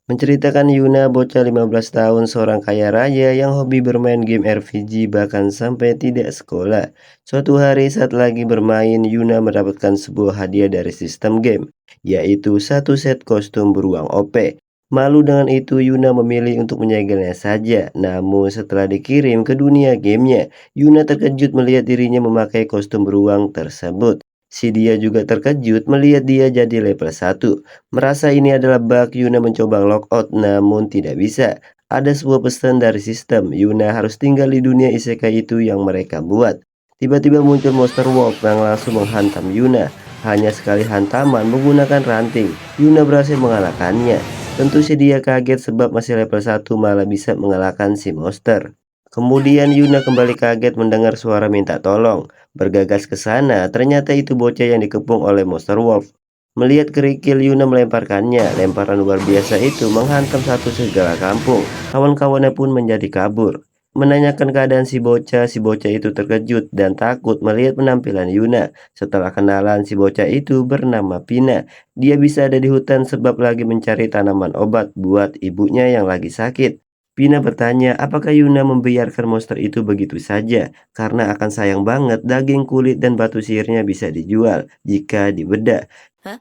Menceritakan Yuna, bocah 15 tahun, seorang kaya raya yang hobi bermain game RPG bahkan sampai tidak sekolah. Suatu hari saat lagi bermain, Yuna mendapatkan sebuah hadiah dari sistem game, yaitu satu set kostum beruang OP. Malu dengan itu, Yuna memilih untuk menyegelnya saja. Namun setelah dikirim ke dunia gamenya, Yuna terkejut melihat dirinya memakai kostum beruang tersebut. Si dia juga terkejut melihat dia jadi level 1. Merasa ini adalah bug, Yuna mencoba logout namun tidak bisa. Ada sebuah pesan dari sistem, Yuna harus tinggal di dunia isekai itu yang mereka buat. Tiba-tiba muncul monster wolf yang langsung menghantam Yuna. Hanya sekali hantaman menggunakan ranting, Yuna berhasil mengalahkannya. Tentu sih dia kaget sebab masih level 1 malah bisa mengalahkan si monster. Kemudian Yuna kembali kaget mendengar suara minta tolong. Bergegas ke sana, ternyata itu bocah yang dikepung oleh monster wolf. Melihat kerikil, Yuna melemparkannya. Lemparan luar biasa itu menghantam satu segala kampung. Kawan-kawannya pun menjadi kabur. Menanyakan keadaan si bocah itu terkejut dan takut melihat penampilan Yuna. Setelah kenalan, si bocah itu bernama Pina. Dia bisa ada di hutan sebab lagi mencari tanaman obat buat ibunya yang lagi sakit. Pina bertanya apakah Yuna membiarkan monster itu begitu saja, karena akan sayang banget daging, kulit, dan batu sihirnya bisa dijual jika dibedah. え、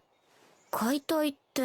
解体って。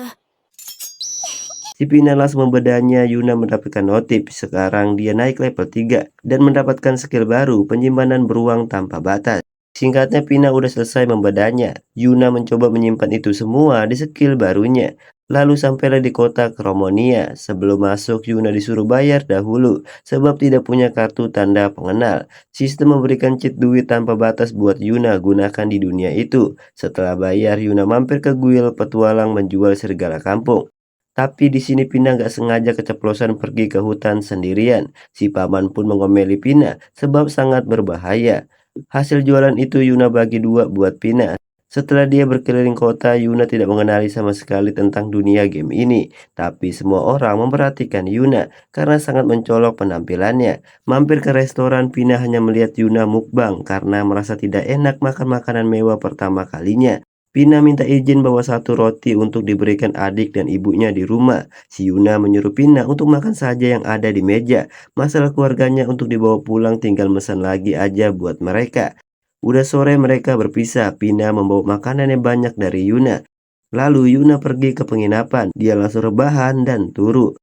Si Pina langsung membedahnya. Yuna mendapatkan notif, sekarang dia naik level 3 dan mendapatkan skill baru penyimpanan beruang tanpa batas. Singkatnya, Pina udah selesai membedahnya. Yuna mencoba menyimpan itu semua di skill barunya. Lalu sampailah di kota Kromonia. Sebelum masuk, Yuna disuruh bayar dahulu sebab tidak punya kartu tanda pengenal. Sistem memberikan cheat duit tanpa batas buat Yuna gunakan di dunia itu. Setelah bayar, Yuna mampir ke guild petualang menjual serigala kampung. Tapi di sini Pina nggak sengaja keceplosan pergi ke hutan sendirian. Si paman pun mengomeli Pina sebab sangat berbahaya. Hasil jualan itu Yuna bagi dua buat Pina. Setelah dia berkeliling kota, Yuna tidak mengenali sama sekali tentang dunia game ini. Tapi semua orang memperhatikan Yuna karena sangat mencolok penampilannya. Mampir ke restoran, Pina hanya melihat Yuna mukbang karena merasa tidak enak makan makanan mewah pertama kalinya. Pina minta izin bawa satu roti untuk diberikan adik dan ibunya di rumah. Si Yuna menyuruh Pina untuk makan saja yang ada di meja. Masalah keluarganya untuk dibawa pulang tinggal pesan lagi aja buat mereka. Udah sore mereka berpisah. Pina membawa makanan yang banyak dari Yuna. Lalu Yuna pergi ke penginapan. Dia langsung rebahan dan turu.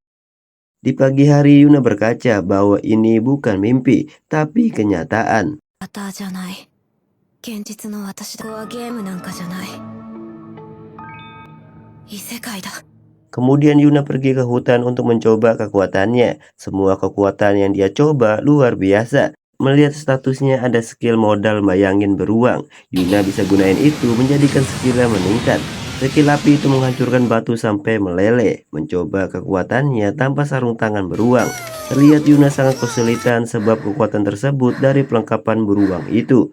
Di pagi hari Yuna berkaca bahwa ini bukan mimpi, tapi kenyataan. アターじゃない。現実の私だ。ここはゲームなんかじゃない。異世界だ。 Kemudian Yuna pergi ke hutan untuk mencoba kekuatannya. Semua kekuatan yang dia coba luar biasa. Melihat statusnya ada skill modal bayangin beruang, Yuna bisa gunain itu menjadikan skillnya meningkat. Skill api itu menghancurkan batu sampai meleleh. Mencoba kekuatannya tanpa sarung tangan beruang. Terlihat Yuna sangat kesulitan sebab kekuatan tersebut dari pelengkapan beruang itu.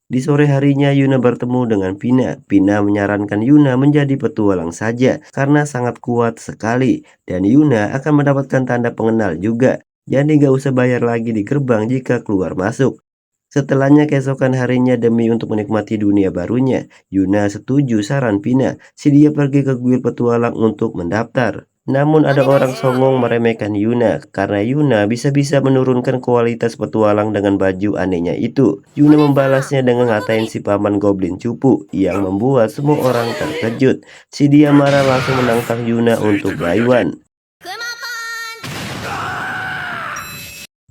Di sore harinya Yuna bertemu dengan Pina. Pina menyarankan Yuna menjadi petualang saja karena sangat kuat sekali. Dan Yuna akan mendapatkan tanda pengenal juga. Jadi gak usah bayar lagi di gerbang jika keluar masuk. Setelahnya keesokan harinya demi untuk menikmati dunia barunya, Yuna setuju saran Pina. Si dia pergi ke guild petualang untuk mendaftar. Namun ada orang songong meremehkan Yuna karena Yuna bisa-bisa menurunkan kualitas petualang dengan baju anehnya itu. Yuna membalasnya dengan ngatain si paman goblin cupu yang membuat semua orang terkejut. Si dia marah langsung menantang Yuna untuk Baywan.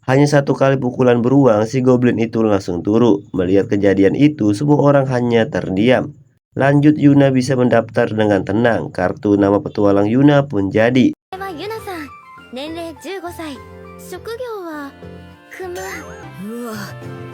Hanya satu kali pukulan beruang, si goblin itu langsung turu. Melihat kejadian itu, semua orang hanya terdiam. Lanjut, Yuna bisa mendaftar dengan tenang. Kartu nama petualang Yuna pun jadi. これはユナさん。年齢15歳。職業はクマ。うわ、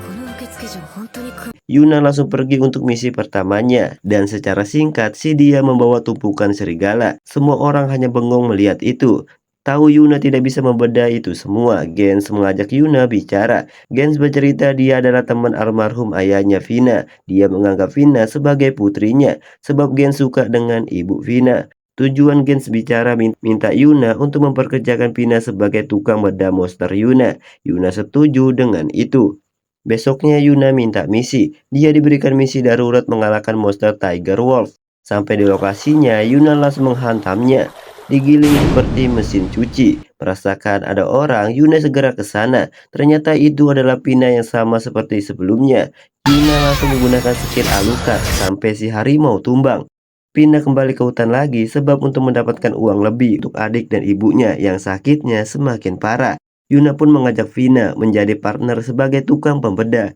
この受付嬢本当にクマ。 Yuna langsung pergi untuk misi pertamanya. Dan secara singkat, si dia membawa tumpukan serigala. Semua orang hanya bengong melihat itu. Tahu Yuna tidak bisa membedah itu semua, Gens mengajak Yuna bicara. Gens bercerita dia adalah teman almarhum ayahnya Vina. Dia menganggap Vina sebagai putrinya, sebab Gens suka dengan ibu Vina. Tujuan Gens bicara minta Yuna untuk memperkerjakan Vina sebagai tukang bedah monster Yuna. Yuna setuju dengan itu. Besoknya Yuna minta misi. Dia diberikan misi darurat mengalahkan monster Tiger Wolf. Sampai di lokasinya, Yuna langsung menghantamnya. digiling seperti mesin cuci. Merasakan ada orang, Yuna segera ke sana. Ternyata itu adalah Pina yang sama seperti sebelumnya. Yuna langsung menggunakan skill alukat sampai si harimau tumbang. Pina kembali ke hutan lagi sebab untuk mendapatkan uang lebih untuk adik dan ibunya yang sakitnya semakin parah. Yuna pun mengajak Vina menjadi partner sebagai tukang pembedah.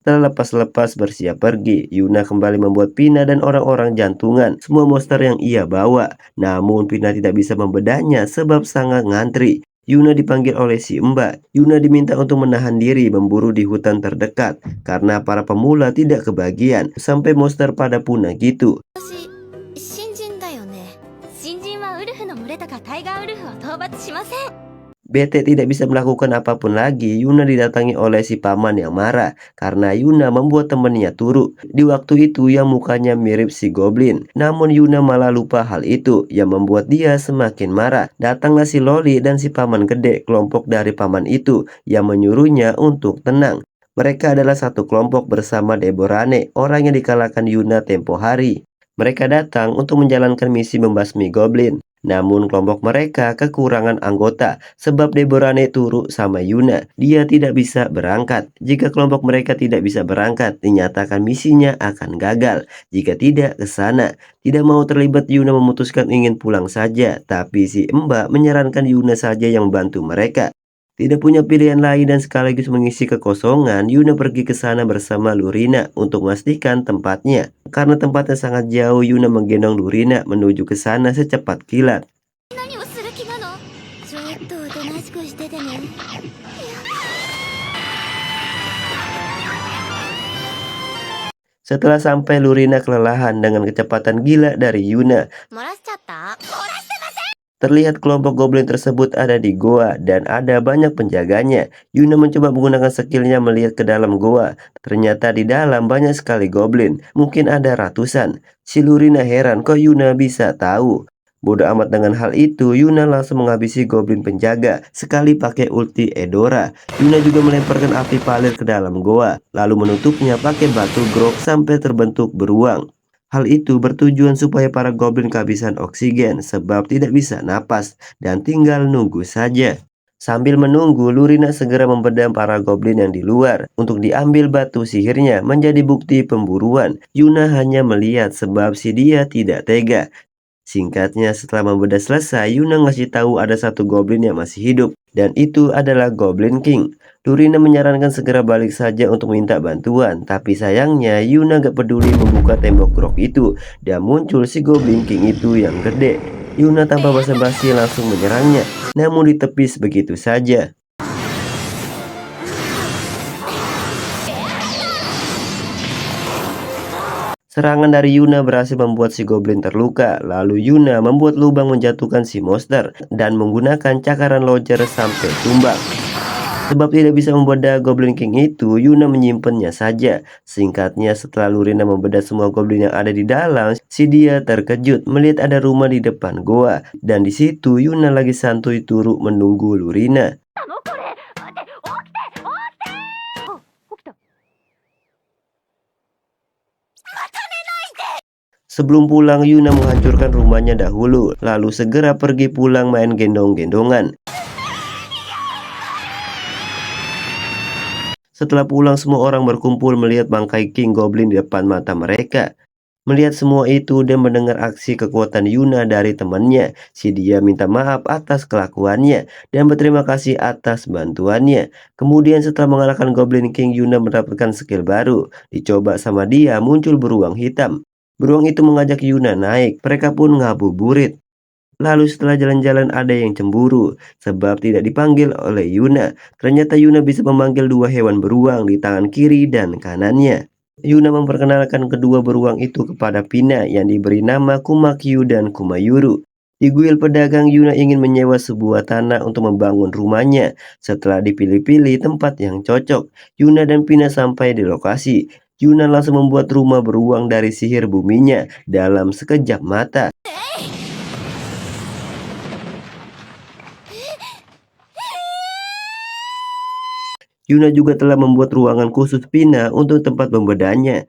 Setelah lepas-lepas bersiap pergi, Yuna kembali membuat Pina dan orang-orang jantungan semua monster yang ia bawa. Namun Pina tidak bisa membedanya sebab sangat ngantri. Yuna dipanggil oleh si Mbak. Yuna diminta untuk menahan diri memburu di hutan terdekat karena para pemula tidak kebagian sampai monster pada punah gitu. 私新人だよね。新人はウルフの群れとかタイガーウルフを討伐しません。 Bete tidak bisa melakukan apapun lagi, Yuna didatangi oleh si paman yang marah karena Yuna membuat temannya turun. Di waktu itu yang mukanya mirip si goblin. Namun Yuna malah lupa hal itu yang membuat dia semakin marah. Datanglah si Loli dan si paman gede, kelompok dari paman itu yang menyuruhnya untuk tenang. Mereka adalah satu kelompok bersama Deborane, orang yang dikalahkan Yuna tempo hari. Mereka datang untuk menjalankan misi membasmi goblin. Namun kelompok mereka kekurangan anggota sebab Deborane turu sama Yuna. Dia tidak bisa berangkat. Jika kelompok mereka tidak bisa berangkat, dinyatakan misinya akan gagal. Jika tidak ke sana, tidak mau terlibat, Yuna memutuskan ingin pulang saja. Tapi si Mbak menyarankan Yuna saja yang membantu mereka. Tidak punya pilihan lain dan sekaligus mengisi kekosongan, Yuna pergi ke sana bersama Lurina untuk memastikan tempatnya. Karena tempatnya sangat jauh, Yuna menggendong Lurina menuju ke sana secepat kilat. 何をする気なの？ちょっとおとなしくしててね。Setelah sampai, Lurina kelelahan dengan kecepatan gila dari Yuna. 漏らしちゃった？ Terlihat kelompok goblin tersebut ada di goa dan ada banyak penjaganya. Yuna mencoba menggunakan skillnya melihat ke dalam goa. Ternyata di dalam banyak sekali goblin, mungkin ada ratusan. Si Lurina heran kok Yuna bisa tahu. Bodoh amat dengan hal itu, Yuna langsung menghabisi goblin penjaga sekali pakai ulti Edora. Yuna juga melemparkan api palir ke dalam goa, lalu menutupnya pakai batu grok sampai terbentuk beruang. Hal itu bertujuan supaya para goblin kehabisan oksigen sebab tidak bisa napas dan tinggal nunggu saja. Sambil menunggu, Lurina segera membedah para goblin yang di luar untuk diambil batu sihirnya menjadi bukti pemburuan. Yuna hanya melihat sebab si dia tidak tega. Singkatnya, setelah membedah selesai, Yuna ngasih tahu ada satu goblin yang masih hidup, dan itu adalah Goblin King. Lurina menyarankan segera balik saja untuk minta bantuan, tapi sayangnya Yuna gak peduli membuka tembok grok itu, dan muncul si Goblin King itu yang gede. Yuna tanpa basa-basi langsung menyerangnya, namun ditepis begitu saja. Serangan dari Yuna berhasil membuat si goblin terluka. Lalu Yuna membuat lubang menjatuhkan si monster dan menggunakan cakaran lodger sampai tumbang. Sebab tidak bisa membedah Goblin King itu, Yuna menyimpannya saja. Singkatnya, setelah Lurina membedah semua goblin yang ada di dalam, si dia terkejut melihat ada rumah di depan goa. Dan di situ Yuna lagi santuy turu menunggu Lurina. Sebelum pulang, Yuna menghancurkan rumahnya dahulu, lalu segera pergi pulang main gendong-gendongan. Setelah pulang, semua orang berkumpul melihat bangkai King Goblin di depan mata mereka. Melihat semua itu dan mendengar aksi kekuatan Yuna dari temannya, si dia minta maaf atas kelakuannya dan berterima kasih atas bantuannya. Kemudian setelah mengalahkan Goblin King, Yuna mendapatkan skill baru. Dicoba sama dia, muncul beruang hitam. Beruang itu mengajak Yuna naik, mereka pun ngabuburit. Lalu setelah jalan-jalan ada yang cemburu sebab tidak dipanggil oleh Yuna. Ternyata Yuna bisa memanggil dua hewan beruang di tangan kiri dan kanannya. Yuna memperkenalkan kedua beruang itu kepada Pina yang diberi nama Kumakyu dan Kumayuru. Di kuil pedagang, Yuna ingin menyewa sebuah tanah untuk membangun rumahnya. Setelah dipilih-pilih tempat yang cocok, Yuna dan Pina sampai di lokasi. Yuna langsung membuat rumah beruang dari sihir buminya dalam sekejap mata. Yuna juga telah membuat ruangan khusus Pina untuk tempat membedahnya.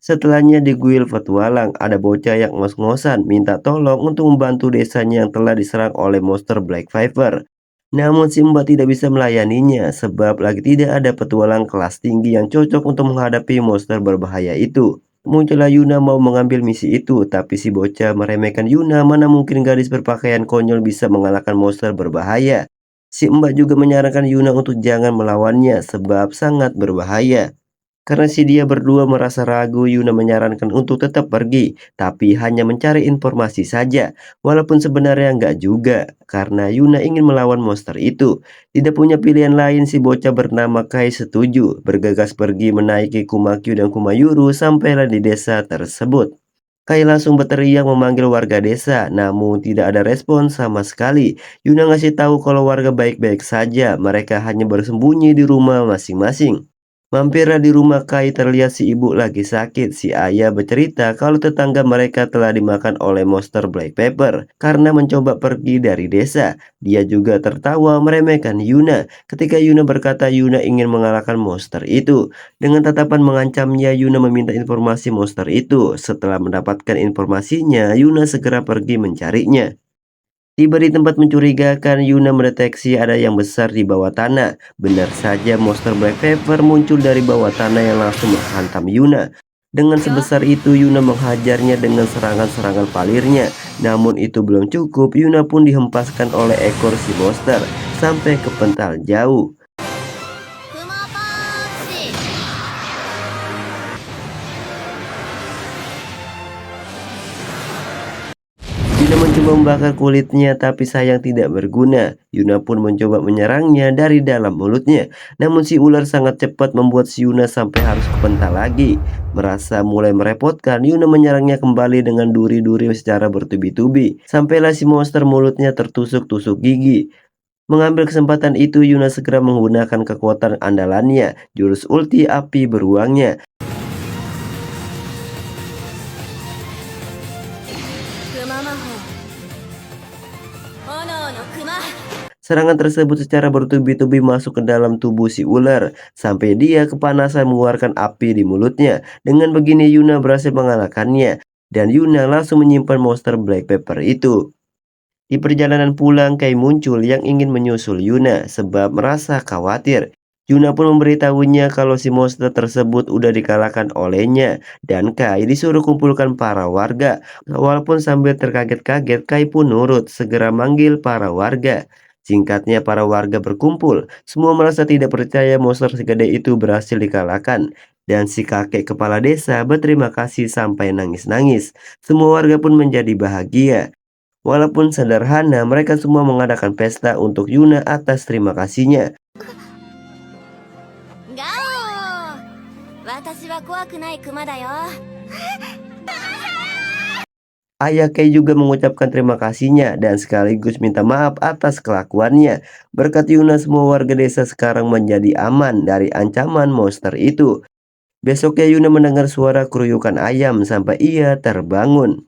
Setelahnya di kuil petualang, ada bocah yang ngos-ngosan minta tolong untuk membantu desanya yang telah diserang oleh monster Black Viper. Namun si Mbak tidak bisa melayaninya sebab lagi tidak ada petualang kelas tinggi yang cocok untuk menghadapi monster berbahaya itu. Muncullah Yuna mau mengambil misi itu, tapi si bocah meremehkan Yuna, mana mungkin gadis berpakaian konyol bisa mengalahkan monster berbahaya. Si Mbak juga menyarankan Yuna untuk jangan melawannya sebab sangat berbahaya. Karena si dia berdua merasa ragu, Yuna menyarankan untuk tetap pergi, tapi hanya mencari informasi saja. Walaupun sebenarnya nggak juga, karena Yuna ingin melawan monster itu. Tidak punya pilihan lain, si bocah bernama Kai setuju, bergegas pergi menaiki Kumakyu dan Kumayuru sampailah di desa tersebut. Kai langsung berteriak memanggil warga desa, namun tidak ada respon sama sekali. Yuna ngasih tahu kalau warga baik-baik saja, mereka hanya bersembunyi di rumah masing-masing. Mampirlah di rumah Kai, terlihat si ibu lagi sakit. Si ayah bercerita kalau tetangga mereka telah dimakan oleh monster Black Pepper karena mencoba pergi dari desa. Dia juga tertawa meremehkan Yuna ketika Yuna berkata Yuna ingin mengalahkan monster itu. Dengan tatapan mengancamnya, Yuna meminta informasi monster itu. Setelah mendapatkan informasinya, Yuna segera pergi mencarinya. Tiba di tempat mencurigakan, Yuna mendeteksi ada yang besar di bawah tanah. Benar saja, monster Black Pepper muncul dari bawah tanah yang langsung menghantam Yuna. Dengan sebesar itu, Yuna menghajarnya dengan serangan-serangan palirnya. Namun itu belum cukup, Yuna pun dihempaskan oleh ekor si monster sampai ke pental jauh. クマパンチ。 Yuna mencoba membakar kulitnya, tapi sayang tidak berguna. Yuna pun mencoba menyerangnya dari dalam mulutnya. Namun si ular sangat cepat membuat si Yuna sampai harus kepental lagi. Merasa mulai merepotkan, Yuna menyerangnya kembali dengan duri-duri secara bertubi-tubi. Sampailah si monster mulutnya tertusuk-tusuk gigi. Mengambil kesempatan itu, Yuna segera menggunakan kekuatan andalannya, jurus ulti api beruangnya. クマ魔法。炎のクマ。 Serangan tersebut secara bertubi-tubi masuk ke dalam tubuh si ular, sampai dia kepanasan mengeluarkan api di mulutnya. Dengan begini Yuna berhasil mengalahkannya, dan Yuna langsung menyimpan monster Black Pepper itu. Di perjalanan pulang, Kai muncul yang ingin menyusul Yuna sebab merasa khawatir. Yuna pun memberitahunya kalau si monster tersebut udah dikalahkan olehnya, dan Kai disuruh kumpulkan para warga. Walaupun sambil terkaget-kaget, Kai pun nurut segera manggil para warga. Singkatnya, para warga berkumpul. Semua merasa tidak percaya monster segede itu berhasil dikalahkan. Dan si kakek kepala desa berterima kasih sampai nangis-nangis. Semua warga pun menjadi bahagia. Walaupun sederhana, mereka semua mengadakan pesta untuk Yuna atas terima kasihnya. ガオー。私は怖くないクマだよ。 Ayah Kei juga mengucapkan terima kasihnya dan sekaligus minta maaf atas kelakuannya. Berkat Yuna, semua warga desa sekarang menjadi aman dari ancaman monster itu. Besoknya Yuna mendengar suara keruyukan ayam sampai ia terbangun.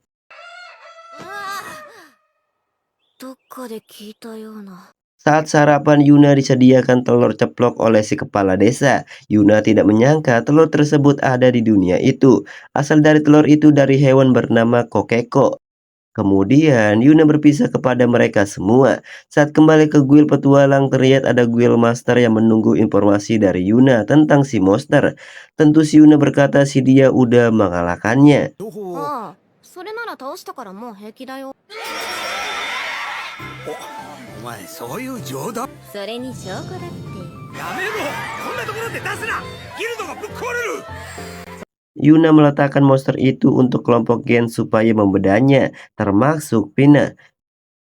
どっかで聞いたような。 Saat sarapan, Yuna disediakan telur ceplok oleh si kepala desa. Yuna tidak menyangka telur tersebut ada di dunia itu. Asal dari telur itu dari hewan bernama kokeko. Kemudian Yuna berpisah kepada mereka semua. Saat kembali ke guild petualang, terlihat ada guild master yang menunggu informasi dari Yuna tentang si monster. Tentu si Yuna berkata si dia udah mengalahkannya. ああ、それなら倒したからもう平気だよ。お前そういう冗談それに証拠だって。やめろ。こんなところで出すな。ギルドがぶっ壊れる。 Yuna meletakkan monster itu untuk kelompok Gen supaya membedanya, termasuk Vina.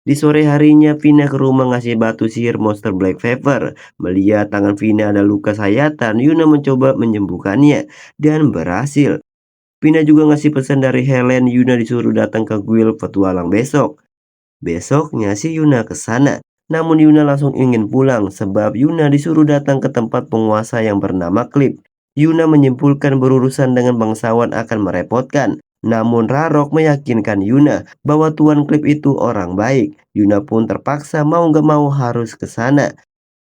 Di sore harinya, Vina ke rumah ngasih batu sihir monster Black Pepper. Melihat tangan Vina ada luka sayatan, Yuna mencoba menyembuhkannya dan berhasil. Vina juga ngasih pesan dari Helen. Yuna disuruh datang ke guild petualang besok. Besoknya si Yuna ke sana. Namun Yuna langsung ingin pulang sebab Yuna disuruh datang ke tempat penguasa yang bernama Clip. Yuna menyimpulkan berurusan dengan bangsawan akan merepotkan. Namun Rarok meyakinkan Yuna bahwa Tuan Clip itu orang baik. Yuna pun terpaksa mau gak mau harus ke sana.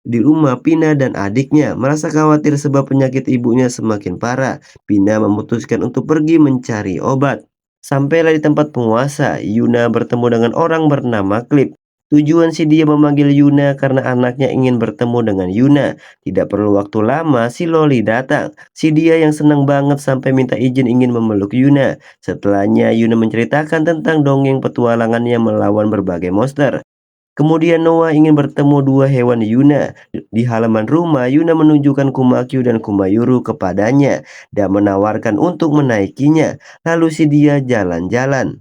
Di rumah, Pina dan adiknya merasa khawatir sebab penyakit ibunya semakin parah. Pina memutuskan untuk pergi mencari obat. Sampailah di tempat penguasa, Yuna bertemu dengan orang bernama Clip. Tujuan si dia memanggil Yuna karena anaknya ingin bertemu dengan Yuna. Tidak perlu waktu lama, si Loli datang. Si dia yang senang banget sampai minta izin ingin memeluk Yuna. Setelahnya, Yuna menceritakan tentang dongeng petualangannya melawan berbagai monster. Kemudian Noah ingin bertemu dua hewan Yuna. Di halaman rumah, Yuna menunjukkan Kumakyu dan Kumayuru kepadanya dan menawarkan untuk menaikinya. Lalu si dia jalan-jalan.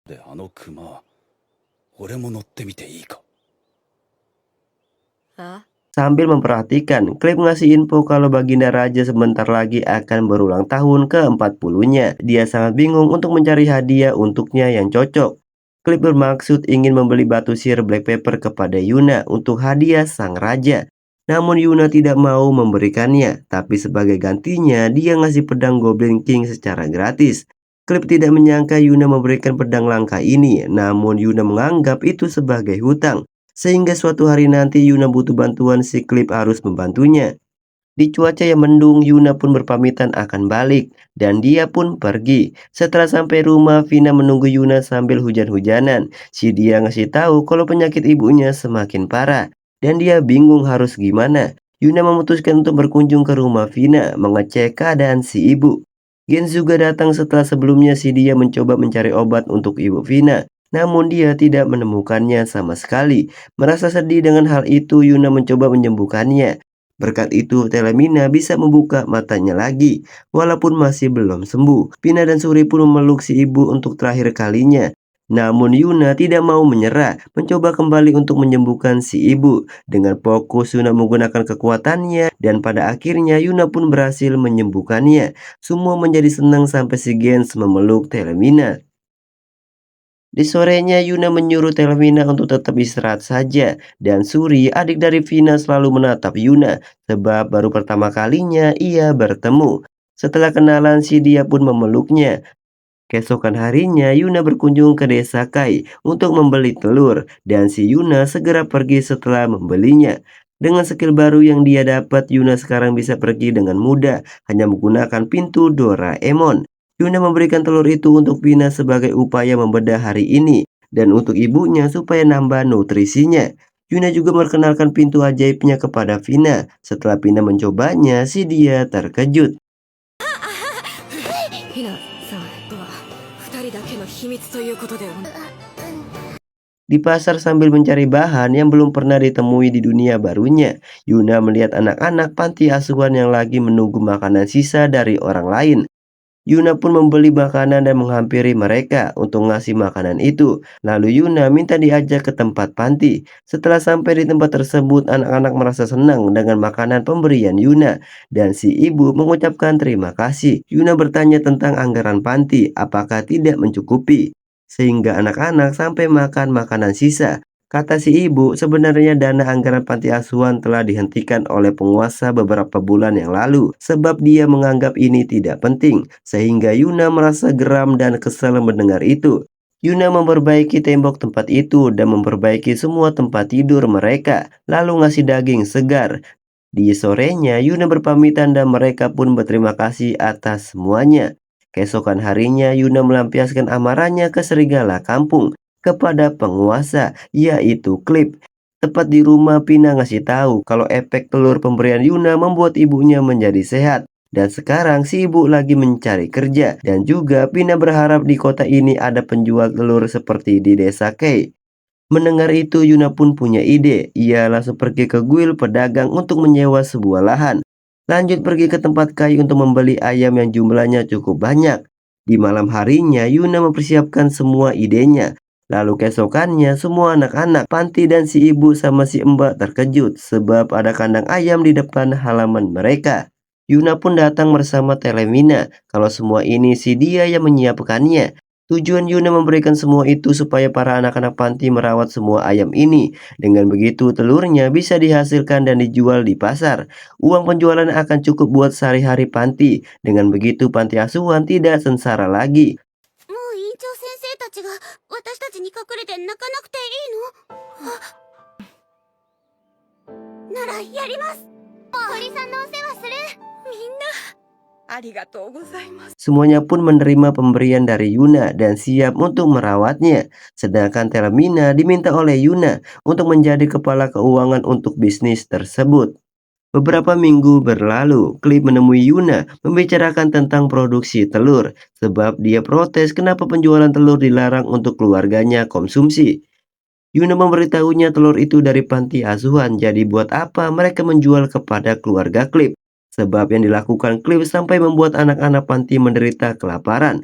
であの熊俺も乗ってみていいか Sambil memperhatikan, Clip ngasih info kalau Baginda Raja sebentar lagi akan berulang tahun ke-40-nya. Dia sangat bingung untuk mencari hadiah untuknya yang cocok. Clip bermaksud ingin membeli batu sihir Black Pepper kepada Yuna untuk hadiah sang raja. Namun Yuna tidak mau memberikannya, tapi sebagai gantinya dia ngasih pedang Goblin King secara gratis. Clip tidak menyangka Yuna memberikan pedang langka ini, namun Yuna menganggap itu sebagai hutang. Sehingga suatu hari nanti Yuna butuh bantuan, si Clip harus membantunya. Di cuaca yang mendung, Yuna pun berpamitan akan balik, dan dia pun pergi. Setelah sampai rumah, Vina menunggu Yuna sambil hujan-hujanan. Si dia ngasih tahu kalau penyakit ibunya semakin parah, dan dia bingung harus gimana. Yuna memutuskan untuk berkunjung ke rumah Vina, mengecek keadaan si ibu. Gen juga datang setelah sebelumnya si dia mencoba mencari obat untuk ibu Vina. Namun dia tidak menemukannya sama sekali. Merasa sedih dengan hal itu, Yuna mencoba menyembuhkannya. Berkat itu, Telemina bisa membuka matanya lagi, walaupun masih belum sembuh. Pina dan Suri pun memeluk si ibu untuk terakhir kalinya. Namun Yuna tidak mau menyerah, mencoba kembali untuk menyembuhkan si ibu. Dengan fokus Yuna menggunakan kekuatannya, dan pada akhirnya Yuna pun berhasil menyembuhkannya. Semua menjadi senang sampai si Gens memeluk Telemina. Di sorenya Yuna menyuruh Telemina untuk tetap istirahat saja, dan Suri, adik dari Vina, selalu menatap Yuna sebab baru pertama kalinya ia bertemu. Setelah kenalan, si dia pun memeluknya. Keesokan harinya Yuna berkunjung ke desa Kai untuk membeli telur, dan si Yuna segera pergi setelah membelinya. Dengan skill baru yang dia dapat, Yuna sekarang bisa pergi dengan mudah hanya menggunakan pintu Doraemon. Yuna memberikan telur itu untuk Vina sebagai upaya membedah hari ini dan untuk ibunya supaya nambah nutrisinya. Yuna juga memperkenalkan pintu ajaibnya kepada Vina. Setelah Vina mencobanya, si dia terkejut. ひなさんとは2人だけの秘密ということで。 Di pasar sambil mencari bahan yang belum pernah ditemui di dunia barunya, Yuna melihat anak-anak panti asuhan yang lagi menunggu makanan sisa dari orang lain. Yuna pun membeli makanan dan menghampiri mereka untuk ngasih makanan itu. Lalu Yuna minta diajak ke tempat panti. Setelah sampai di tempat tersebut, anak-anak merasa senang dengan makanan pemberian Yuna. Dan si ibu mengucapkan terima kasih. Yuna bertanya tentang anggaran panti, apakah tidak mencukupi. Sehingga anak-anak sampai makan makanan sisa. Kata si ibu, sebenarnya dana anggaran panti asuhan telah dihentikan oleh penguasa beberapa bulan yang lalu sebab dia menganggap ini tidak penting, sehingga Yuna merasa geram dan kesal mendengar itu. Yuna memperbaiki tembok tempat itu dan memperbaiki semua tempat tidur mereka, lalu ngasih daging segar. Di sorenya, Yuna berpamitan dan mereka pun berterima kasih atas semuanya. Keesokan harinya, Yuna melampiaskan amarahnya ke serigala kampung kepada penguasa, yaitu Clip. Tepat di rumah, Pina ngasih tahu kalau efek telur pemberian Yuna membuat ibunya menjadi sehat. Dan sekarang si ibu lagi mencari kerja. Dan juga Pina berharap di kota ini ada penjual telur seperti di desa Kei. Mendengar itu, Yuna pun punya ide. Ia langsung pergi ke guild pedagang untuk menyewa sebuah lahan. Lanjut pergi ke tempat Kai untuk membeli ayam yang jumlahnya cukup banyak. Di malam harinya, Yuna mempersiapkan semua idenya. Lalu keesokannya, semua anak-anak panti dan si ibu sama si mbak terkejut sebab ada kandang ayam di depan halaman mereka. Yuna pun datang bersama Telemina. Kalau semua ini si dia yang menyiapkannya. Tujuan Yuna memberikan semua itu supaya para anak-anak panti merawat semua ayam ini. Dengan begitu telurnya bisa dihasilkan dan dijual di pasar. Uang penjualan akan cukup buat sehari-hari panti. Dengan begitu panti asuhan tidak sengsara lagi. もう院長先生たちが私たちに隠れて泣かなくていいの？ならやります。鳥さんのお世話する。みんな。Semuanya pun menerima pemberian dari Yuna dan siap untuk merawatnya. Sedangkan Telemina diminta oleh Yuna untuk menjadi kepala keuangan untuk bisnis tersebut. Beberapa minggu berlalu, Clip menemui Yuna membicarakan tentang produksi telur, sebab dia protes kenapa penjualan telur dilarang untuk keluarganya konsumsi. Yuna memberitahunya telur itu dari panti asuhan, jadi buat apa mereka menjual kepada keluarga Clip? Sebab yang dilakukan Clip sampai membuat anak-anak panti menderita kelaparan.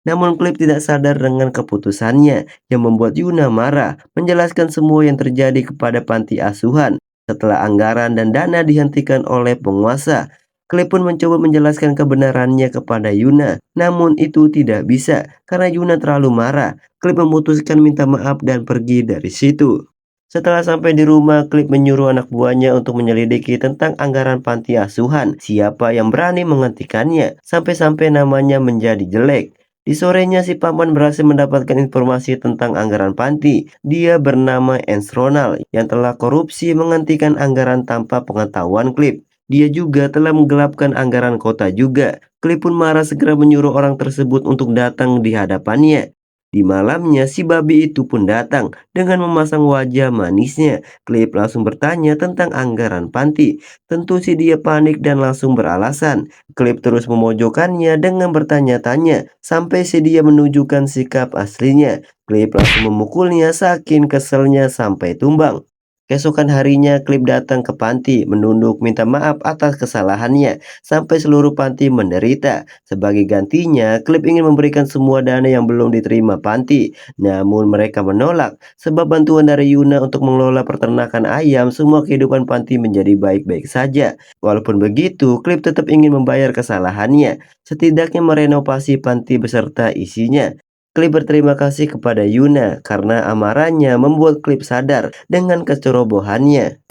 Namun Clip tidak sadar dengan keputusannya yang membuat Yuna marah, menjelaskan semua yang terjadi kepada panti asuhan setelah anggaran dan dana dihentikan oleh penguasa. Clip pun mencoba menjelaskan kebenarannya kepada Yuna, namun itu tidak bisa karena Yuna terlalu marah. Clip memutuskan minta maaf dan pergi dari situ. Setelah sampai di rumah, Clip menyuruh anak buahnya untuk menyelidiki tentang anggaran panti asuhan, siapa yang berani menghentikannya, sampai-sampai namanya menjadi jelek. Di sorenya si paman berhasil mendapatkan informasi tentang anggaran panti. Dia bernama Ensronal yang telah korupsi menghentikan anggaran tanpa pengetahuan Clip. Dia juga telah menggelapkan anggaran kota juga. Clip pun marah segera menyuruh orang tersebut untuk datang di hadapannya. Di malamnya si babi itu pun datang dengan memasang wajah manisnya. Clip langsung bertanya tentang anggaran panti. Tentu si dia panik dan langsung beralasan. Clip terus memojokkannya dengan bertanya-tanya sampai si dia menunjukkan sikap aslinya. Clip langsung memukulnya saking keselnya sampai tumbang. Keesokan harinya Clip datang ke panti menunduk minta maaf atas kesalahannya sampai seluruh panti menderita. Sebagai gantinya, Clip ingin memberikan semua dana yang belum diterima panti. Namun mereka menolak sebab bantuan dari Yuna untuk mengelola peternakan ayam, semua kehidupan panti menjadi baik-baik saja. Walaupun begitu, Clip tetap ingin membayar kesalahannya, setidaknya merenovasi panti beserta isinya. Clip berterima kasih kepada Yuna karena amarahnya membuat Clip sadar dengan kecerobohannya.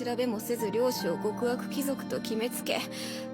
調べもせず領主を極悪貴族と決めつけ、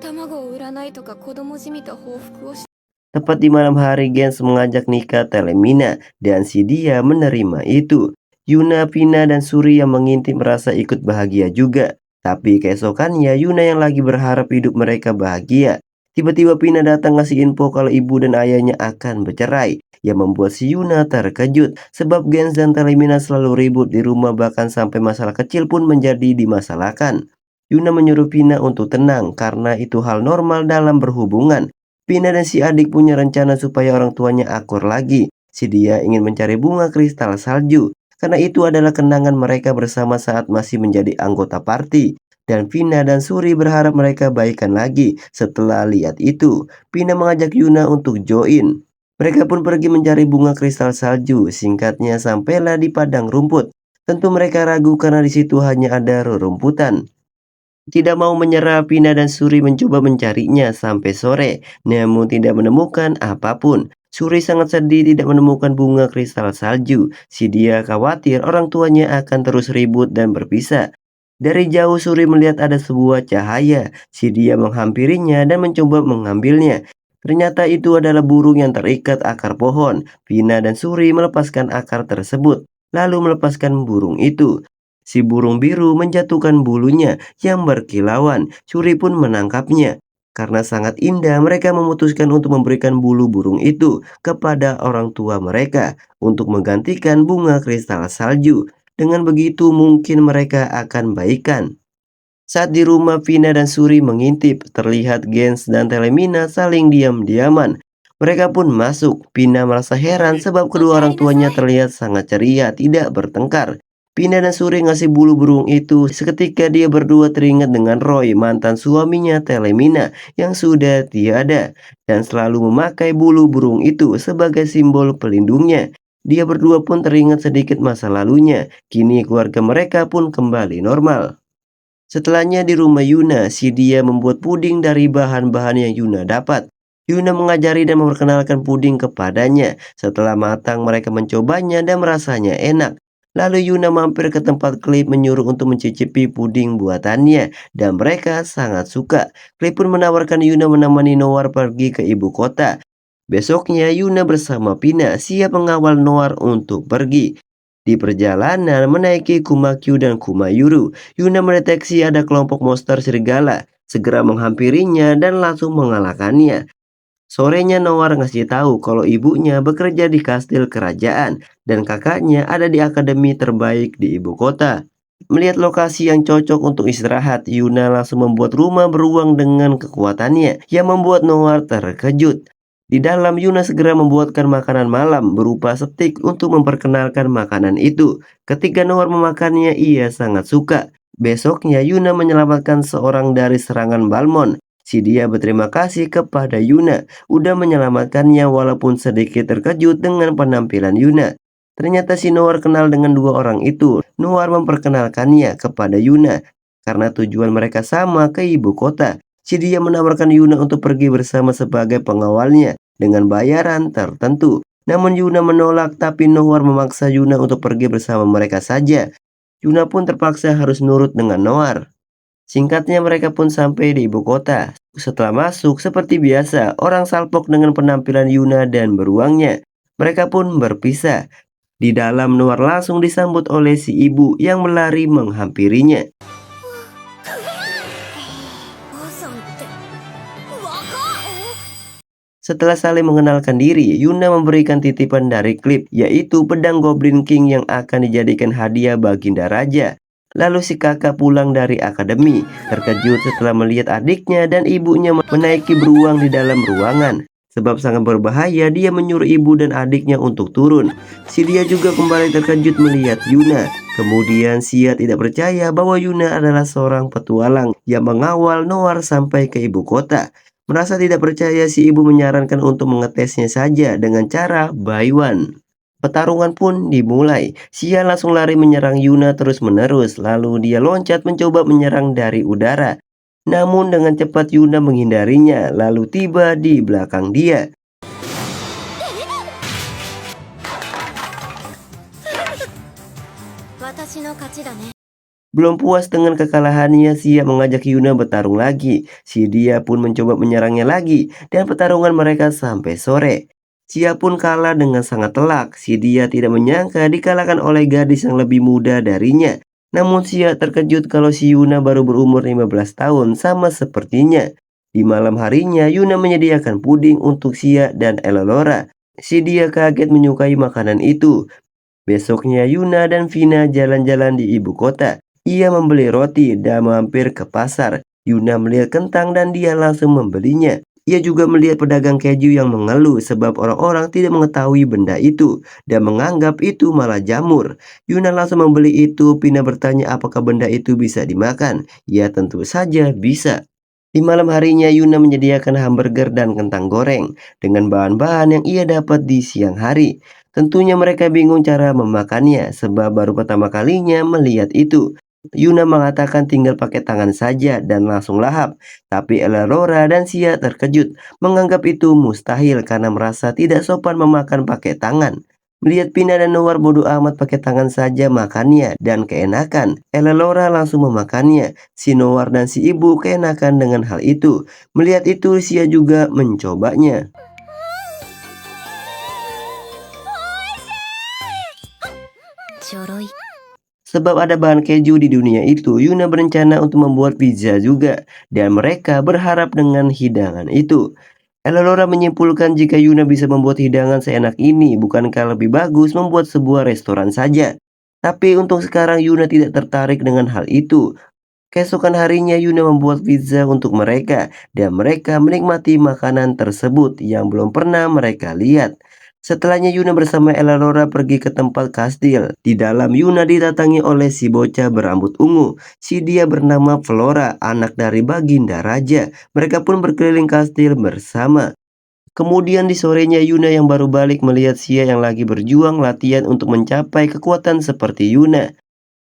卵を売らないとか子供じみた報復をし Tepat di malam hari, Gens mengajak nikah Telemina dan si dia menerima itu. Yuna, Pina, dan Suri yang mengintip merasa ikut bahagia juga. Tapi keesokannya Yuna yang lagi berharap hidup mereka bahagia. Tiba-tiba Pina datang ngasih info kalau ibu dan ayahnya akan bercerai. Yang membuat si Yuna terkejut sebab Gens dan Telemina selalu ribut di rumah, bahkan sampai masalah kecil pun menjadi dimasalahkan. Yuna menyuruh Pina untuk tenang karena itu hal normal dalam berhubungan. Pina dan si adik punya rencana supaya orang tuanya akur lagi. Si dia ingin mencari bunga kristal salju karena itu adalah kenangan mereka bersama saat masih menjadi anggota party. Dan Pina dan Suri berharap mereka baikan lagi. Setelah lihat itu, Pina mengajak Yuna untuk join. Mereka pun pergi mencari bunga kristal salju. Singkatnya sampailah di padang rumput. Tentu mereka ragu karena di situ hanya ada rerumputan. Tidak mau menyerah, Pina dan Suri mencoba mencarinya sampai sore, namun tidak menemukan apapun. Suri sangat sedih tidak menemukan bunga kristal salju. Si dia khawatir orang tuanya akan terus ribut dan berpisah. Dari jauh Suri melihat ada sebuah cahaya. Si dia menghampirinya dan mencoba mengambilnya. Ternyata itu adalah burung yang terikat akar pohon. Pina dan Suri melepaskan akar tersebut, lalu melepaskan burung itu. Si burung biru menjatuhkan bulunya yang berkilauan. Suri pun menangkapnya. Karena sangat indah, mereka memutuskan untuk memberikan bulu burung itu kepada orang tua mereka untuk menggantikan bunga kristal salju. Dengan begitu mungkin mereka akan baikan. Saat di rumah, Vina dan Suri mengintip. Terlihat Gens dan Telemina saling diam-diaman. Mereka pun masuk. Pina merasa heran sebab kedua orang tuanya terlihat sangat ceria, tidak bertengkar. Pina dan Suri ngasih bulu burung itu. Seketika dia berdua teringat dengan Roy, mantan suaminya Telemina yang sudah tiada, dan selalu memakai bulu burung itu sebagai simbol pelindungnya. Dia berdua pun teringat sedikit masa lalunya. Kini keluarga mereka pun kembali normal. Setelahnya di rumah Yuna, si dia membuat puding dari bahan-bahan yang Yuna dapat. Yuna mengajari dan memperkenalkan puding kepadanya. Setelah matang mereka mencobanya dan merasanya enak. Lalu Yuna mampir ke tempat Clip menyuruh untuk mencicipi puding buatannya dan mereka sangat suka. Clip pun menawarkan Yuna menemani Noir pergi ke ibu kota. Besoknya Yuna bersama Pina siap mengawal Noir untuk pergi. Di perjalanan menaiki Kumakyu dan Kumayuru, Yuna mendeteksi ada kelompok monster serigala, segera menghampirinya dan langsung mengalahkannya. Sorenya Noir ngasih tahu kalau ibunya bekerja di kastil kerajaan dan kakaknya ada di akademi terbaik di ibu kota. Melihat lokasi yang cocok untuk istirahat, Yuna langsung membuat rumah beruang dengan kekuatannya yang membuat Noir terkejut. Di dalam, Yuna segera membuatkan makanan malam berupa stik untuk memperkenalkan makanan itu. Ketika Noir memakannya, ia sangat suka. Besoknya, Yuna menyelamatkan seorang dari serangan Balmond. Si dia berterima kasih kepada Yuna udah menyelamatkannya walaupun sedikit terkejut dengan penampilan Yuna. Ternyata si Noir kenal dengan dua orang itu. Noir memperkenalkannya kepada Yuna karena tujuan mereka sama ke ibu kota. Si dia menawarkan Yuna untuk pergi bersama sebagai pengawalnya dengan bayaran tertentu. Namun Yuna menolak, tapi Noir memaksa Yuna untuk pergi bersama mereka saja. Yuna pun terpaksa harus nurut dengan Noir. Singkatnya mereka pun sampai di ibu kota. Setelah masuk, seperti biasa, orang salpok dengan penampilan Yuna dan beruangnya. Mereka pun berpisah. Di dalam, Noir langsung disambut oleh si ibu yang melari menghampirinya. おさんって若っ。 Setelah saling mengenalkan diri, Yuna memberikan titipan dari Clip, yaitu pedang Goblin King yang akan dijadikan hadiah Baginda Raja. Lalu si kakak pulang dari akademi, terkejut setelah melihat adiknya dan ibunya menaiki beruang di dalam ruangan. Sebab sangat berbahaya, dia menyuruh ibu dan adiknya untuk turun. Si dia juga kembali terkejut melihat Yuna. Kemudian Sia tidak percaya bahwa Yuna adalah seorang petualang yang mengawal Noir sampai ke ibu kota. Merasa tidak percaya, si ibu menyarankan untuk mengetesnya saja dengan cara buy one. Pertarungan pun dimulai. Sia langsung lari menyerang Yuna terus-menerus, lalu dia loncat mencoba menyerang dari udara. Namun dengan cepat Yuna menghindarinya, lalu tiba di belakang dia. 私の勝ちだね。 Belum puas dengan kekalahannya, Sia mengajak Yuna bertarung lagi. Si dia pun mencoba menyerangnya lagi, dan pertarungan mereka sampai sore. Sia pun kalah dengan sangat telak. Si dia tidak menyangka dikalahkan oleh gadis yang lebih muda darinya. Namun Sia terkejut kalau si Yuna baru berumur 15 tahun sama sepertinya. Di malam harinya, Yuna menyediakan puding untuk Sia dan Elelora. Si dia kaget menyukai makanan itu. Besoknya Yuna dan Vina jalan-jalan di ibu kota. Ia membeli roti dan mampir ke pasar. Yuna melihat kentang dan dia langsung membelinya. Ia juga melihat pedagang keju yang mengeluh sebab orang-orang tidak mengetahui benda itu dan menganggap itu malah jamur. Yuna langsung membeli itu. Vina bertanya apakah benda itu bisa dimakan. Ya tentu saja bisa. Di malam harinya Yuna menyediakan hamburger dan kentang goreng dengan bahan-bahan yang ia dapat di siang hari. Tentunya mereka bingung cara memakannya sebab baru pertama kalinya melihat itu. Yuna mengatakan tinggal pakai tangan saja dan langsung lahap. Tapi Elrora dan Sia terkejut, menganggap itu mustahil karena merasa tidak sopan memakan pakai tangan. Melihat Pina dan Noir bodoh amat pakai tangan saja makannya dan keenakan, Elrora langsung memakannya. Si Noir dan si ibu keenakan dengan hal itu. Melihat itu, Sia juga mencobanya. ちょろい。 Sebab ada bahan keju di dunia itu, Yuna berencana untuk membuat pizza juga, dan mereka berharap dengan hidangan itu. Elelora menyimpulkan jika Yuna bisa membuat hidangan seenak ini, bukankah lebih bagus membuat sebuah restoran saja? Tapi untuk sekarang Yuna tidak tertarik dengan hal itu. Keesokan harinya Yuna membuat pizza untuk mereka, dan mereka menikmati makanan tersebut yang belum pernah mereka lihat. Setelahnya Yuna bersama Elrora pergi ke tempat kastil. Di dalam Yuna didatangi oleh si bocah berambut ungu. Si dia bernama Flora, anak dari Baginda Raja. Mereka pun berkeliling kastil bersama. Kemudian di sorenya Yuna yang baru balik melihat Sia yang lagi berjuang latihan untuk mencapai kekuatan seperti Yuna.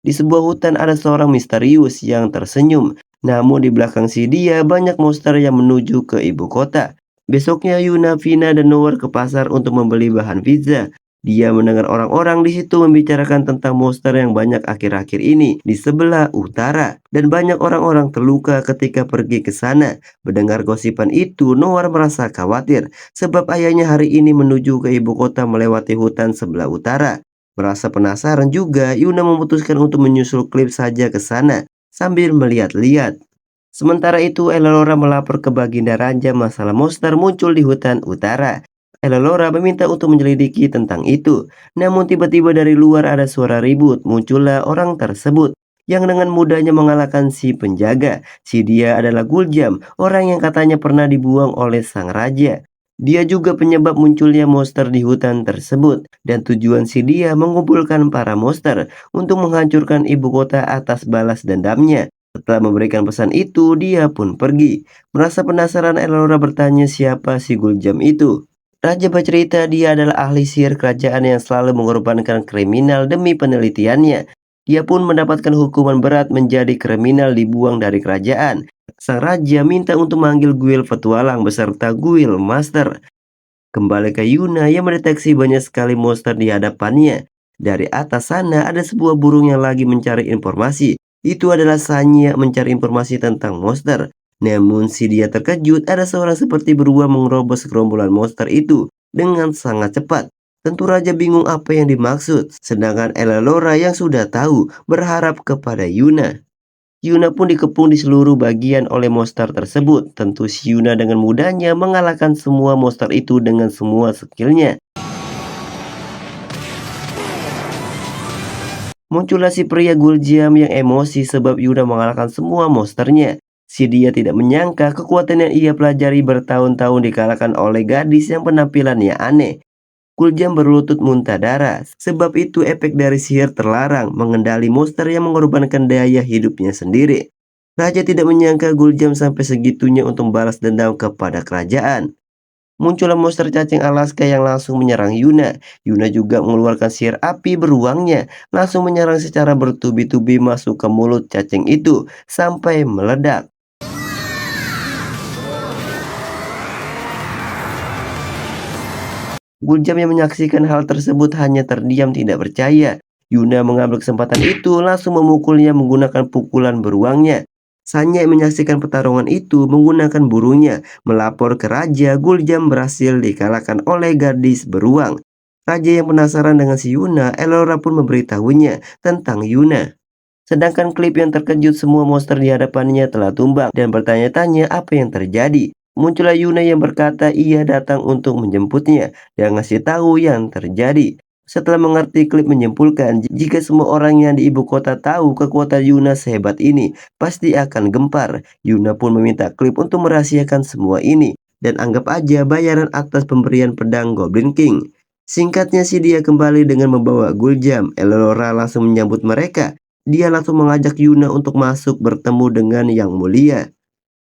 Di sebuah hutan ada seorang misterius yang tersenyum. Namun di belakang si dia banyak monster yang menuju ke ibu kota. Besoknya Yuna, Vina, dan Noir ke pasar untuk membeli bahan pizza. Dia mendengar orang-orang di situ membicarakan tentang monster yang banyak akhir-akhir ini di sebelah utara. Dan banyak orang-orang terluka ketika pergi ke sana. Mendengar gosipan itu, Noir merasa khawatir sebab ayahnya hari ini menuju ke ibu kota melewati hutan sebelah utara. Merasa penasaran juga, Yuna memutuskan untuk menyusul Clip saja ke sana sambil melihat-lihat. Sementara itu, Elelora melapor ke Baginda Raja masalah monster muncul di hutan utara. Elelora meminta untuk menyelidiki tentang itu. Namun tiba-tiba dari luar ada suara ribut. Muncullah orang tersebut yang dengan mudahnya mengalahkan si penjaga. Si dia adalah Guljam, orang yang katanya pernah dibuang oleh sang raja. Dia juga penyebab munculnya monster di hutan tersebut. Dan tujuan si dia mengumpulkan para monster untuk menghancurkan ibu kota atas balas dendamnya. Setelah memberikan pesan itu, dia pun pergi. Merasa penasaran, Elora bertanya siapa si Guljam itu. Raja bercerita dia adalah ahli sihir kerajaan yang selalu mengorbankan kriminal demi penelitiannya. Dia pun mendapatkan hukuman berat menjadi kriminal dibuang dari kerajaan. Sang raja minta untuk manggil Guil Petualang beserta Guil Master. Kembali ke Yuna yang mendeteksi banyak sekali monster di hadapannya. Dari atas sana ada sebuah burung yang lagi mencari informasi. Itu adalah Sanya mencari informasi tentang monster. Namun si dia terkejut ada seorang seperti beruang menerobos gerombolan monster itu dengan sangat cepat. Tentu raja bingung apa yang dimaksud. Sedangkan Elelora yang sudah tahu berharap kepada Yuna. Yuna pun dikepung di seluruh bagian oleh monster tersebut. Tentu si Yuna dengan mudahnya mengalahkan semua monster itu dengan semua skillnya. Muncullah si pria Guljam yang emosi sebab Yuna mengalahkan semua monsternya. Si dia tidak menyangka kekuatan yang ia pelajari bertahun-tahun dikalahkan oleh gadis yang penampilannya aneh. Guljam berlutut muntah darah, sebab itu efek dari sihir terlarang mengendali monster yang mengorbankan daya hidupnya sendiri. Raja tidak menyangka Guljam sampai segitunya untuk membalas dendam kepada kerajaan. Muncullah monster cacing Alaska yang langsung menyerang Yuna. Yuna juga mengeluarkan sihir api beruangnya, langsung menyerang secara bertubi-tubi masuk ke mulut cacing itu sampai meledak. Guljam yang menyaksikan hal tersebut hanya terdiam tidak percaya. Yuna mengambil kesempatan itu langsung memukulnya menggunakan pukulan beruangnya. Sanya yang menyaksikan pertarungan itu menggunakan burungnya melapor ke raja. Guljam berhasil dikalahkan oleh gadis beruang. Raja yang penasaran dengan si Yuna, Elora pun memberitahunya tentang Yuna. Sedangkan Clip yang terkejut semua monster di hadapannya telah tumbang dan bertanya-tanya apa yang terjadi. Muncullah Yuna yang berkata ia datang untuk menjemputnya dan ngasih tahu yang terjadi. Setelah mengerti, Clip menyimpulkan jika semua orang yang di ibu kota tahu kekuatan Yuna sehebat ini, pasti akan gempar. Yuna pun meminta Clip untuk merahasiakan semua ini dan anggap aja bayaran atas pemberian pedang Goblin King. Singkatnya si dia kembali dengan membawa Guljam. Elora langsung menyambut mereka. Dia langsung mengajak Yuna untuk masuk bertemu dengan Yang Mulia.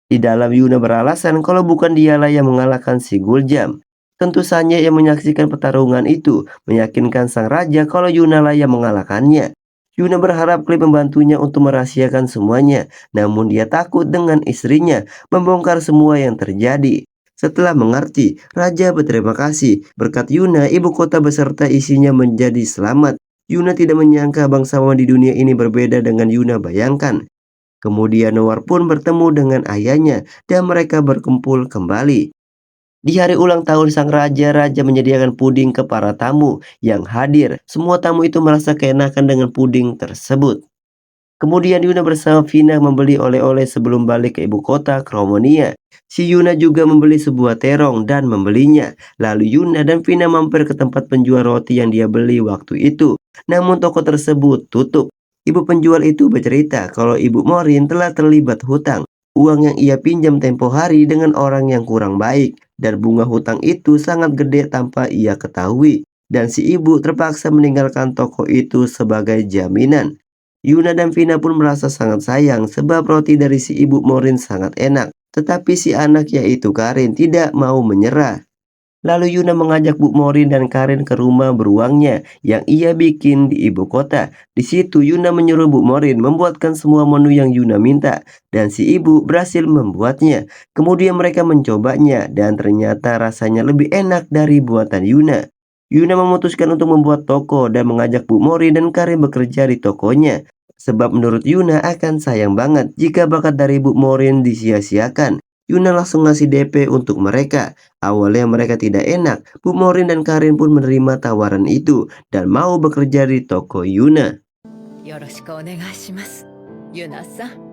Di dalam Yuna beralasan kalau bukan dialah yang mengalahkan si Guljam. Tentu saja yang menyaksikan pertarungan itu meyakinkan sang raja kalau Yuna lah yang mengalahkannya. Yuna berharap Clip membantunya untuk merahasiakan semuanya, namun dia takut dengan istrinya membongkar semua yang terjadi. Setelah mengerti, raja berterima kasih. Berkat Yuna, ibu kota beserta isinya menjadi selamat. Yuna tidak menyangka bangsawan di dunia ini berbeda dengan Yuna bayangkan. Kemudian Noir pun bertemu dengan ayahnya dan mereka berkumpul kembali. Di hari ulang tahun sang raja, raja menyediakan puding ke para tamu yang hadir. Semua tamu itu merasa keenakan dengan puding tersebut. Kemudian Yuna bersama Vina membeli oleh-oleh sebelum balik ke ibu kota Kromonia. Si Yuna juga membeli sebuah terong dan membelinya. Lalu Yuna dan Vina mampir ke tempat penjual roti yang dia beli waktu itu. Namun toko tersebut tutup. Ibu penjual itu bercerita kalau Ibu Morin telah terlibat hutang. Uang yang ia pinjam tempo hari dengan orang yang kurang baik. Dan bunga hutang itu sangat gede tanpa ia ketahui. Dan si ibu terpaksa meninggalkan toko itu sebagai jaminan. Yuna dan Vina pun merasa sangat sayang sebab roti dari si Ibu Morin sangat enak. Tetapi si anak yaitu Karin tidak mau menyerah. Lalu Yuna mengajak Bu Morin dan Karin ke rumah beruangnya yang ia bikin di ibu kota. Di situ Yuna menyuruh Bu Morin membuatkan semua menu yang Yuna minta dan si ibu berhasil membuatnya. Kemudian mereka mencobanya dan ternyata rasanya lebih enak dari buatan Yuna. Yuna memutuskan untuk membuat toko dan mengajak Bu Morin dan Karin bekerja di tokonya. Sebab menurut Yuna akan sayang banget jika bakat dari Bu Morin disia-siakan. Yuna langsung ngasih DP untuk mereka. Awalnya mereka tidak enak, Bu Morin dan Karin pun menerima tawaran itu dan mau bekerja di toko Yuna. よろしくお願いします、ユナさん。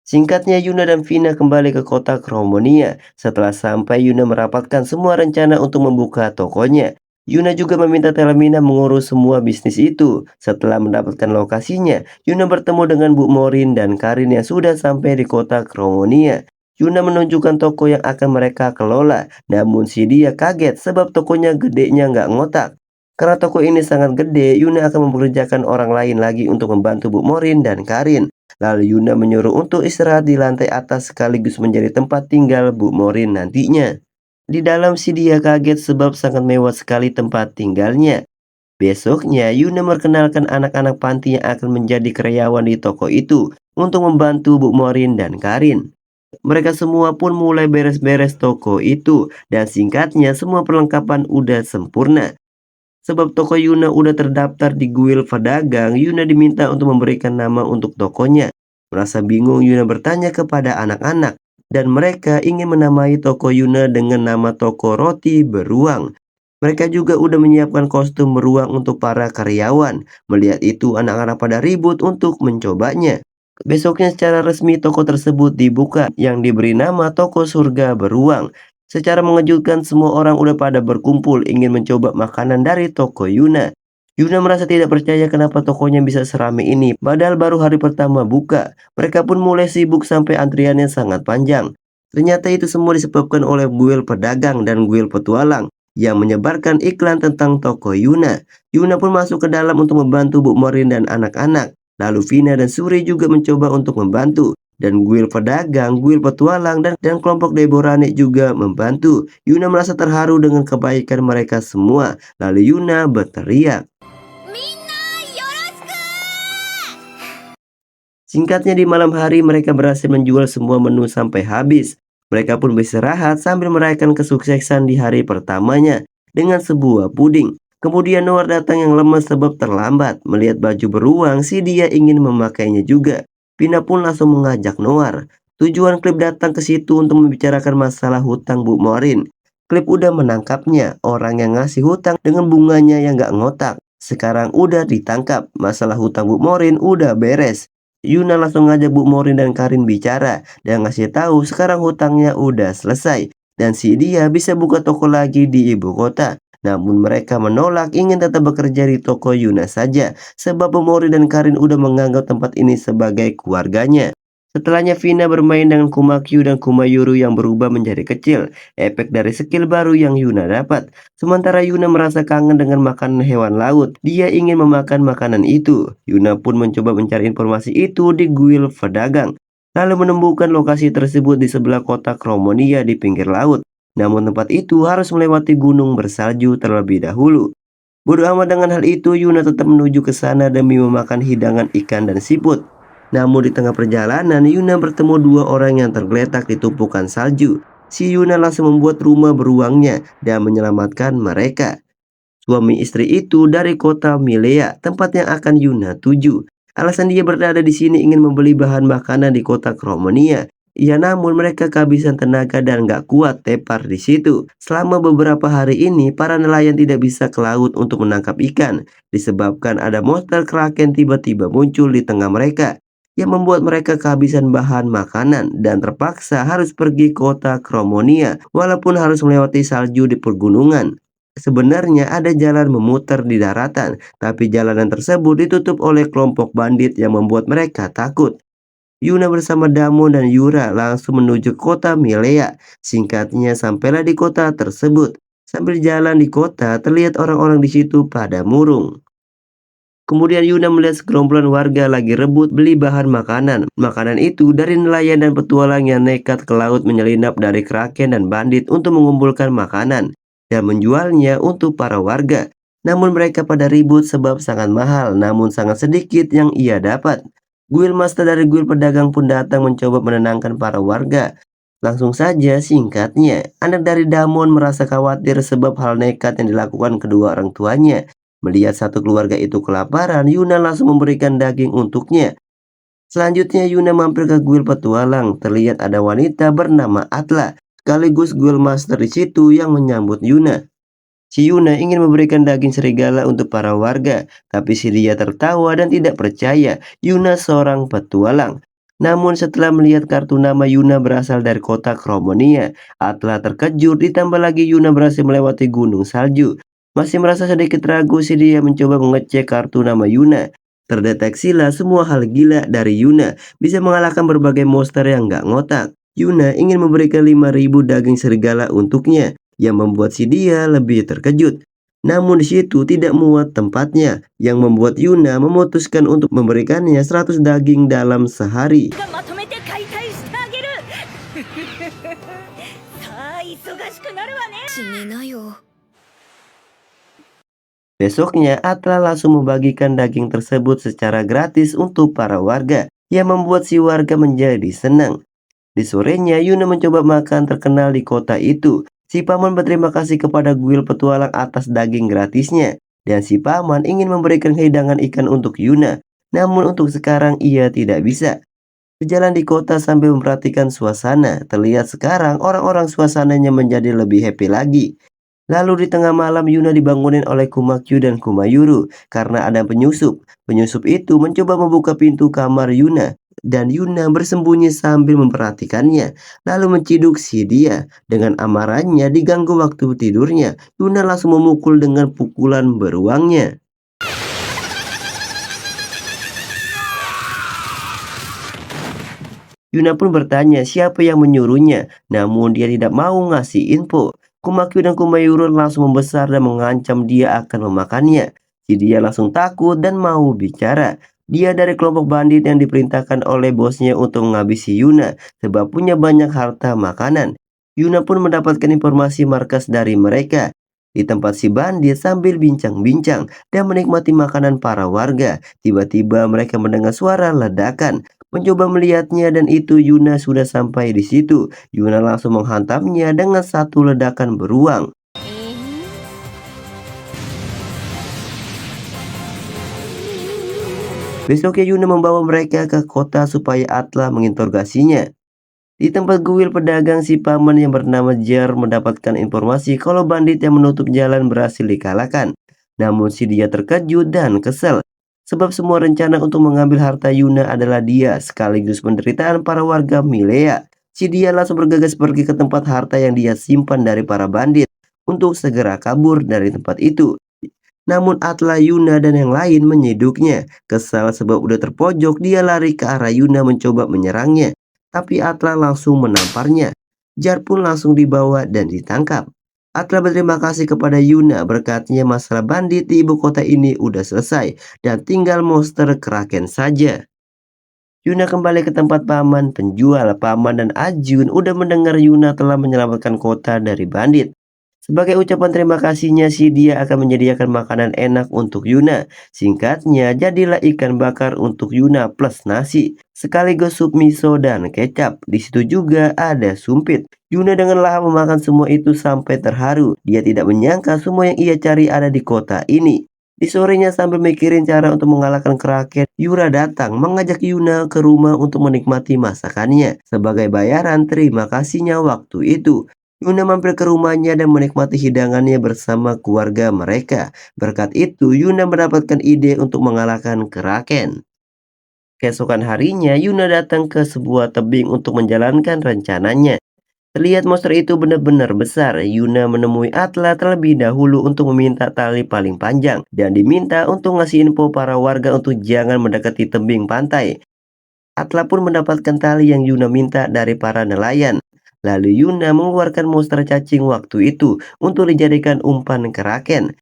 Singkatnya, Yuna dan Vina kembali ke kota Kromonia. Setelah sampai, Yuna merapatkan semua rencana untuk membuka tokonya. Yuna juga meminta Telemina mengurus semua bisnis itu. Setelah mendapatkan lokasinya, Yuna bertemu dengan Bu Morin dan Karin yang sudah sampai di kota Kromonia. Yuna menunjukkan toko yang akan mereka kelola, namun si dia kaget sebab tokonya gedenya nggak ngotak. Karena toko ini sangat gede, Yuna akan mempekerjakan orang lain lagi untuk membantu Bu Morin dan Karin. Lalu Yuna menyuruh untuk istirahat di lantai atas sekaligus menjadi tempat tinggal Bu Morin nantinya. Di dalam si dia kaget sebab sangat mewah sekali tempat tinggalnya. Besoknya Yuna memperkenalkan anak-anak panti yang akan menjadi karyawan di toko itu untuk membantu Bu Morin dan Karin. Mereka semua pun mulai beres-beres toko itu dan singkatnya semua perlengkapan udah sempurna. Sebab toko Yuna udah terdaftar di Guild Pedagang, Yuna diminta untuk memberikan nama untuk tokonya. Merasa bingung, Yuna bertanya kepada anak-anak, dan mereka ingin menamai toko Yuna dengan nama toko roti beruang. Mereka juga udah menyiapkan kostum beruang untuk para karyawan. Melihat itu, anak-anak pada ribut untuk mencobanya. Besoknya secara resmi toko tersebut dibuka yang diberi nama Toko Surga Beruang. Secara mengejutkan semua orang udah pada berkumpul ingin mencoba makanan dari toko Yuna. Yuna merasa tidak percaya kenapa tokonya bisa seramai ini padahal baru hari pertama buka. Mereka pun mulai sibuk sampai antriannya sangat panjang. Ternyata itu semua disebabkan oleh Guild Pedagang dan Guild Petualang yang menyebarkan iklan tentang toko Yuna. Yuna pun masuk ke dalam untuk membantu Bu Morin dan anak-anak. Lalu Vina dan Suri juga mencoba untuk membantu. Dan Guild Pedagang, Guild Petualang, dan kelompok Deborane juga membantu. Yuna merasa terharu dengan kebaikan mereka semua. Lalu Yuna berteriak. Singkatnya di malam hari mereka berhasil menjual semua menu sampai habis. Mereka pun beristirahat sambil merayakan kesuksesan di hari pertamanya dengan sebuah puding. Kemudian Noir datang yang lemas sebab terlambat. Melihat baju beruang, si dia ingin memakainya juga. Vina pun langsung mengajak Noir. Tujuan Clip datang ke situ untuk membicarakan masalah hutang Bu Morin. Clip udah menangkapnya, orang yang ngasih hutang dengan bunganya yang gak ngotak. Sekarang udah ditangkap, masalah hutang Bu Morin udah beres. Yuna langsung ngajak Bu Morin dan Karin bicara dan ngasih tahu sekarang hutangnya udah selesai dan si dia bisa buka toko lagi di ibu kota. Namun mereka menolak, ingin tetap bekerja di toko Yuna saja sebab Bu Morin dan Karin udah menganggap tempat ini sebagai keluarganya. Setelahnya Vina bermain dengan Kumakyu dan Kumayuru yang berubah menjadi kecil, efek dari skill baru yang Yuna dapat. Sementara Yuna merasa kangen dengan makanan hewan laut, dia ingin memakan makanan itu. Yuna pun mencoba mencari informasi itu di Guild Pedagang, lalu menemukan lokasi tersebut di sebelah kota Kromonia di pinggir laut. Namun tempat itu harus melewati gunung bersalju terlebih dahulu. Bodoh amat dengan hal itu, Yuna tetap menuju ke sana demi memakan hidangan ikan dan siput. Namun di tengah perjalanan, Yuna bertemu dua orang yang tergeletak di tumpukan salju. Si Yuna langsung membuat rumah beruangnya dan menyelamatkan mereka. Suami istri itu dari kota Milea, tempat yang akan Yuna tuju. Alasan dia berada di sini ingin membeli bahan makanan di kota Kromonia. Ya namun mereka kehabisan tenaga dan gak kuat tepar di situ. Selama beberapa hari ini, para nelayan tidak bisa ke laut untuk menangkap ikan. Disebabkan ada monster kraken tiba-tiba muncul di tengah mereka, yang membuat mereka kehabisan bahan makanan dan terpaksa harus pergi ke kota Kromonia walaupun harus melewati salju di pegunungan. Sebenarnya ada jalan memutar di daratan, tapi jalanan tersebut ditutup oleh kelompok bandit yang membuat mereka takut. Yuna bersama Damon dan Yura langsung menuju kota Milea. Singkatnya sampailah di kota tersebut. Sambil jalan di kota, terlihat orang-orang di situ pada murung. Kemudian Yuna melihat segerombolan warga lagi rebut beli bahan makanan. Makanan itu dari nelayan dan petualang yang nekat ke laut menyelinap dari kraken dan bandit untuk mengumpulkan makanan dan menjualnya untuk para warga. Namun mereka pada ribut sebab sangat mahal, namun sangat sedikit yang ia dapat. Guild Master dari Guild Pedagang pun datang mencoba menenangkan para warga. Langsung saja singkatnya, anak dari Damon merasa khawatir sebab hal nekat yang dilakukan kedua orang tuanya. Melihat satu keluarga itu kelaparan, Yuna langsung memberikan daging untuknya. Selanjutnya Yuna mampir ke kuil petualang. Terlihat ada wanita bernama Atla, sekaligus guild master di situ yang menyambut Yuna. Si Yuna ingin memberikan daging serigala untuk para warga, tapi si dia tertawa dan tidak percaya Yuna seorang petualang. Namun setelah melihat kartu nama Yuna berasal dari kota Kromonia, Atla terkejut, ditambah lagi Yuna berhasil melewati gunung salju. Masih merasa sedikit ragu, si dia mencoba mengecek kartu nama Yuna. Terdeteksilah semua hal gila dari Yuna, bisa mengalahkan berbagai monster yang gak ngotak. Yuna ingin memberikan 5.000 daging serigala untuknya, yang membuat si dia lebih terkejut. Namun di situ tidak muat tempatnya, yang membuat Yuna memutuskan untuk memberikannya 100 daging dalam sehari. がまとめて解体してあげるさあ忙しくなるわね死になよ Besoknya, Atla langsung membagikan daging tersebut secara gratis untuk para warga, yang membuat si warga menjadi senang. Di sorenya, Yuna mencoba makan terkenal di kota itu. Si paman berterima kasih kepada guild petualang atas daging gratisnya, dan si paman ingin memberikan hidangan ikan untuk Yuna. Namun untuk sekarang ia tidak bisa. Berjalan di kota sambil memperhatikan suasana, terlihat sekarang orang-orang suasananya menjadi lebih happy lagi. Lalu di tengah malam Yuna dibangunin oleh Kumakyu dan Kumayuru karena ada penyusup. Penyusup itu mencoba membuka pintu kamar Yuna, dan Yuna bersembunyi sambil memperhatikannya, lalu menciduk si dia. Dengan amarahnya diganggu waktu tidurnya, Yuna langsung memukul dengan pukulan beruangnya. Yuna pun bertanya siapa yang menyuruhnya, namun dia tidak mau ngasih info. Kumakyu dan Kumayuru langsung membesar dan mengancam dia akan memakannya. Si dia langsung takut dan mau bicara. Dia dari kelompok bandit yang diperintahkan oleh bosnya untuk menghabisi Yuna, sebab punya banyak harta makanan. Yuna pun mendapatkan informasi markas dari mereka. Di tempat si bandit sambil bincang-bincang dan menikmati makanan para warga, tiba-tiba mereka mendengar suara ledakan. Mencoba melihatnya dan itu Yuna sudah sampai di situ. Yuna langsung menghantamnya dengan satu ledakan beruang. Besoknya Yuna membawa mereka ke kota supaya Atla menginterogasinya. Di tempat kuil pedagang, si paman yang bernama Jar mendapatkan informasi kalau bandit yang menutup jalan berhasil dikalahkan. Namun si dia terkejut dan kesal, sebab semua rencana untuk mengambil harta Yuna adalah dia, sekaligus penderitaan para warga Milea. Si dia langsung bergegas pergi ke tempat harta yang dia simpan dari para bandit, untuk segera kabur dari tempat itu. Namun Atla, Yuna, dan yang lain menyiduknya. Kesal sebab udah terpojok, dia lari ke arah Yuna mencoba menyerangnya. Tapi Atla langsung menamparnya. Jar pun langsung dibawa dan ditangkap. Atla berterima kasih kepada Yuna, berkatnya masalah bandit di ibu kota ini udah selesai dan tinggal monster Kraken saja. Yuna kembali ke tempat paman. Penjual, paman, dan Ajun udah mendengar Yuna telah menyelamatkan kota dari bandit. Sebagai ucapan terima kasihnya, si dia akan menyediakan makanan enak untuk Yuna. Singkatnya, jadilah ikan bakar untuk Yuna plus nasi, sekaligus sup miso dan kecap. Di situ juga ada sumpit. Yuna dengan lahap memakan semua itu sampai terharu. Dia tidak menyangka semua yang ia cari ada di kota ini. Di sorenya sambil mikirin cara untuk mengalahkan Kraken, Yura datang mengajak Yuna ke rumah untuk menikmati masakannya. Sebagai bayaran terima kasihnya waktu itu, Yuna mampir ke rumahnya dan menikmati hidangannya bersama keluarga mereka. Berkat itu, Yuna mendapatkan ide untuk mengalahkan Kraken. Keesokan harinya, Yuna datang ke sebuah tebing untuk menjalankan rencananya. Terlihat monster itu benar-benar besar. Yuna menemui Atla terlebih dahulu untuk meminta tali paling panjang, dan diminta untuk ngasih info para warga untuk jangan mendekati tebing pantai. Atla pun mendapatkan tali yang Yuna minta dari para nelayan. Lalu Yuna mengeluarkan monster cacing waktu itu untuk dijadikan umpan Kraken.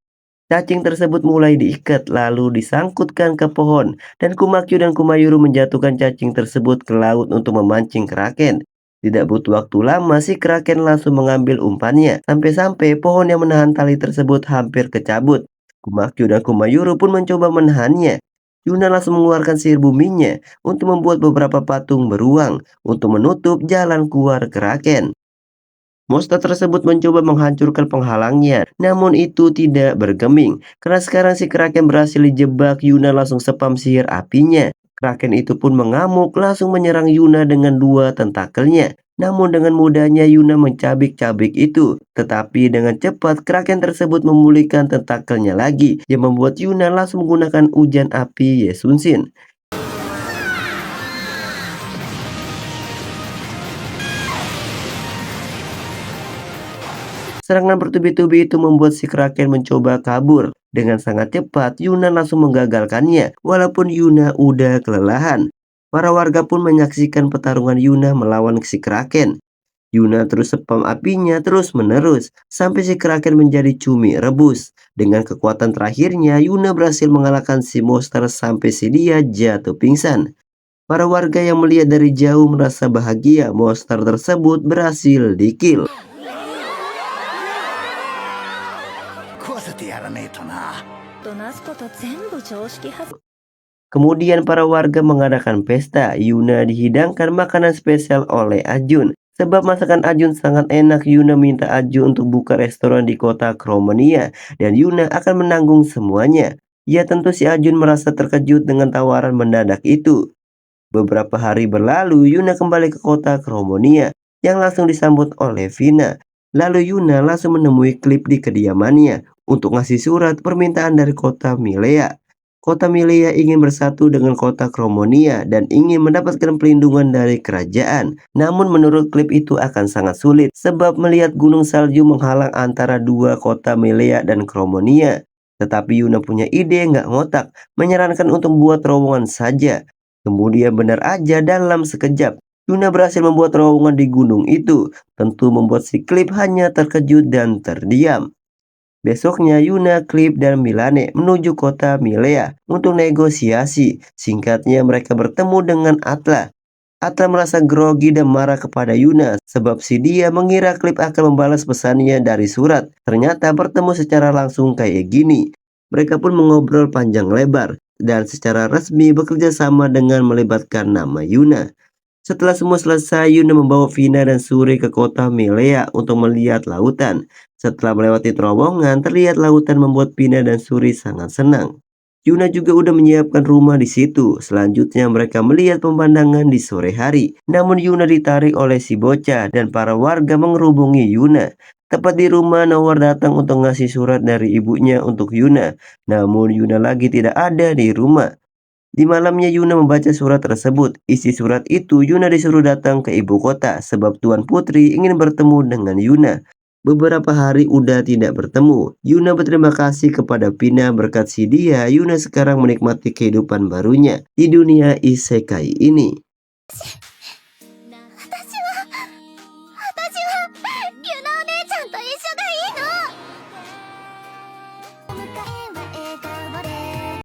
Cacing tersebut mulai diikat lalu disangkutkan ke pohon, dan Kumakyu dan Kumayuru menjatuhkan cacing tersebut ke laut untuk memancing Kraken. Tidak butuh waktu lama, si Kraken langsung mengambil umpannya, sampai-sampai pohon yang menahan tali tersebut hampir kecabut. Kumakyu dan Kumayuru pun mencoba menahannya. Yuna langsung mengeluarkan sihir buminya untuk membuat beberapa patung beruang untuk menutup jalan keluar Kraken. Monster tersebut mencoba menghancurkan penghalangnya, namun itu tidak bergeming. Karena sekarang si Kraken berhasil dijebak, Yuna langsung spam sihir apinya. Kraken itu pun mengamuk langsung menyerang Yuna dengan dua tentakelnya. Namun dengan mudahnya Yuna mencabik-cabik itu. Tetapi dengan cepat Kraken tersebut memulihkan tentakelnya lagi yang membuat Yuna langsung menggunakan hujan api Yesunshin. Serangan bertubi-tubi itu membuat si Kraken mencoba kabur. Dengan sangat cepat, Yuna langsung menggagalkannya, walaupun Yuna udah kelelahan. Para warga pun menyaksikan pertarungan Yuna melawan si Kraken. Yuna terus spam apinya terus-menerus, sampai si Kraken menjadi cumi rebus. Dengan kekuatan terakhirnya, Yuna berhasil mengalahkan si monster sampai si dia jatuh pingsan. Para warga yang melihat dari jauh merasa bahagia monster tersebut berhasil di-kill. 食わせてやらねえとな。となすこと全部常識外 Kemudian para warga mengadakan pesta. Yuna dihidangkan makanan spesial oleh Ajun. Sebab masakan Ajun sangat enak, Yuna minta Ajun untuk buka restoran di kota Cromania. Dan Yuna akan menanggung semuanya. Ya tentu si Ajun merasa terkejut dengan tawaran mendadak itu. Beberapa hari berlalu, Yuna kembali ke kota Cromania yang langsung disambut oleh Vina. Lalu Yuna langsung menemui Clip di kediamannya untuk ngasih surat permintaan dari kota Milea. Kota Milea ingin bersatu dengan kota Cromania dan ingin mendapatkan pelindungan dari kerajaan. Namun menurut Clip itu akan sangat sulit sebab melihat gunung salju menghalang antara dua kota Milea dan Cromania. Tetapi Yuna punya ide nggak ngotak, menyarankan untuk membuat terowongan saja. Kemudian benar aja dalam sekejap, Yuna berhasil membuat terowongan di gunung itu. Tentu membuat si Clip hanya terkejut dan terdiam. Besoknya Yuna, Clip, dan Milane menuju kota Milea untuk negosiasi. Singkatnya mereka bertemu dengan Atla. Atla merasa grogi dan marah kepada Yuna sebab si dia mengira Clip akan membalas pesannya dari surat. Ternyata bertemu secara langsung kayak gini. Mereka pun mengobrol panjang lebar dan secara resmi bekerja sama dengan melibatkan nama Yuna. Setelah semua selesai, Yuna membawa Vina dan Suri ke kota Milea untuk melihat lautan. Setelah melewati terowongan, terlihat lautan membuat Vina dan Suri sangat senang. Yuna juga udah menyiapkan rumah di situ. Selanjutnya mereka melihat pemandangan di sore hari. Namun Yuna ditarik oleh si bocah dan para warga mengerubungi Yuna. Tepat di rumah, Nawar datang untuk ngasih surat dari ibunya untuk Yuna. Namun Yuna lagi tidak ada di rumah. Di malamnya Yuna membaca surat tersebut. Isi surat itu Yuna disuruh datang ke ibu kota sebab Tuan Putri ingin bertemu dengan Yuna. Beberapa hari udah tidak bertemu. Yuna berterima kasih kepada Vina berkat si dia. Yuna sekarang menikmati kehidupan barunya di dunia isekai ini.